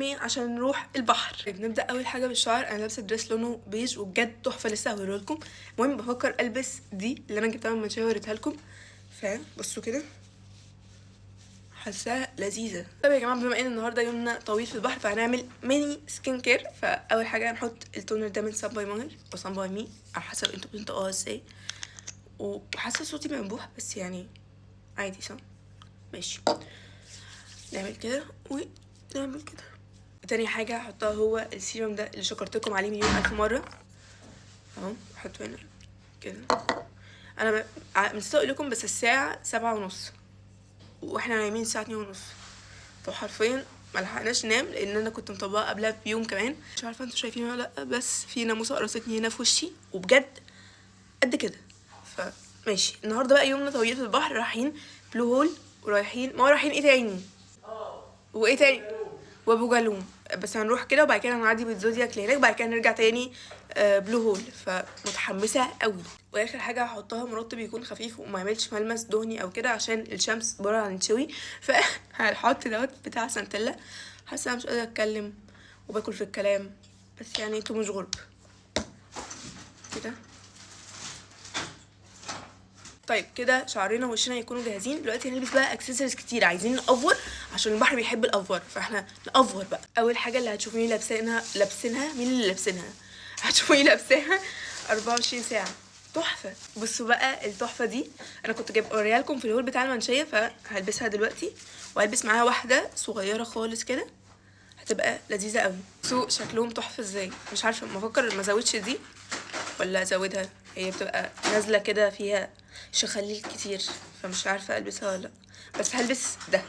يومي عشان نروح البحر. نبدا اول حاجه بالشعر. انا لابسه دريس لونه بيج وبجد تحفه، لسه هوريه لكم. المهم بفكر البس دي اللي انا جبتها من المنشيه ووريتها لكم، فبصوا كده حاساها لذيذه. طب يا جماعه بما ان النهارده يومنا طويل في البحر فهنعمل ميني سكين كير. فاول حاجه هنحط التونر ده من سان باي مانر او سان باي مي على حسب انتوا بتنطقوها ازاي. وحاسه صوتي منبوح بس يعني عادي صح؟ ماشي، نعمل كده ونعمل كده. تاني حاجه هحطها هو السيروم ده اللي شكرتكم عليه مليون الف مره اهو. احطه هنا كده. انا نسيت اقول لكم بس الساعه 7:30 واحنا نايمين الساعه 2:30، فحرفيا ملحقناش ننام لان انا كنت مطبقه قبلها بيوم كمان. مش عارفه انتوا شايفين ولا لا، بس في ناموسه قرصتني هنا في وشي وبجد قد كده. فماشي، النهارده بقى يومنا طويل في البحر. رايحين بلو هول ورايحين رايحين ايه تاني وايه تاني وابو جالوم. بس هنروح كده وبعد كده هنعدي بالزودياك لهناك، بعد كده نرجع تاني بلو هول. فمتحمسه قوي. واخر حاجه هحطها مرطب يكون خفيف وما يعملش ملمس دهني او كده عشان الشمس بره هنتشوي. فهحط دوت بتاع سانتيلا. حاسه انا مش قادره اتكلم وباكل في الكلام، بس يعني انتوا مش غرب كده. طيب كده شعرنا ووشنا يكونوا جاهزين. دلوقتي هنلبس بقى اكسسوارز كتير، عايزين نأفور عشان البحر بيحب الأفور، فاحنا نأفور بقى. اول حاجه اللي هتشوفوني لابسينها مين اللي لابسينها؟ هتشوفوني لابساها 24 ساعه، تحفه. بصوا بقى التحفه دي انا كنت جايب اوريها لكم في الهول بتاع المنشيه، فهلبسها دلوقتي وهلبس معاها واحده صغيره خالص كده هتبقى لذيذه قوي. بصوا شكلهم تحفه ازاي. مش عارفه بفكر ما ازودش دي ولا ازودها، هي بتبقى نازله كده فيها شخاليل كتير فمش عارفه البسها ولا لا، بس هلبس ده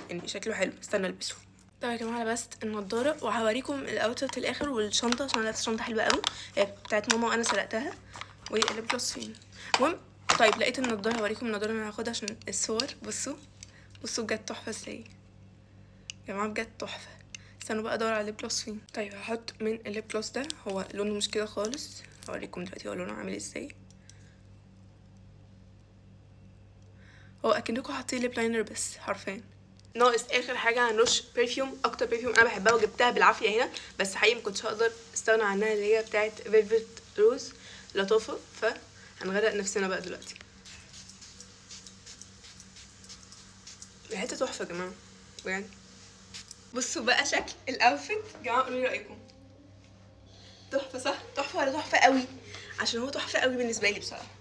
يعني شكله حلو. استنى البسه. طيب يا جماعه لبست النضاره وهوريكم الاوتفيت في الاخر والشنطه عشان لابسه شنطه حلوه قوي، هي بتاعت ماما وانا سرقتها. والليب جلوس فين؟ المهم طيب لقيت النضاره، هوريكم النضاره اللي انا هاخدها عشان الصور. بصوا بجد تحفه ازاي يا جماعه، بجد تحفه. استنوا بقى ادور على الليب جلوس فين. طيب هحط من الليب جلوس ده، هو لونه مش كده خالص، هوريكم دلوقتي هو لونه عامل ازاي. هو اكنكم حاطين ليب لاينر بس حرفيا. ناقص اخر حاجه هنرش برفيوم، اكتر برفيوم انا بحبها وجبتها بالعافيه هنا بس حقيقي ما كنتش هقدر استغنى عنها، اللي هي بتاعه فيلفت روز لطافه. فهنغرق نفسنا بقى دلوقتي. ريحتها تحفه يا جماعه بجد. بصوا بقى شكل الاوتفيت يا جماعه، قولوا لي رايكم. تحفه صح؟ تحفه ولا تحفه قوي؟ عشان هو تحفه قوي بالنسبه لي بصراحه.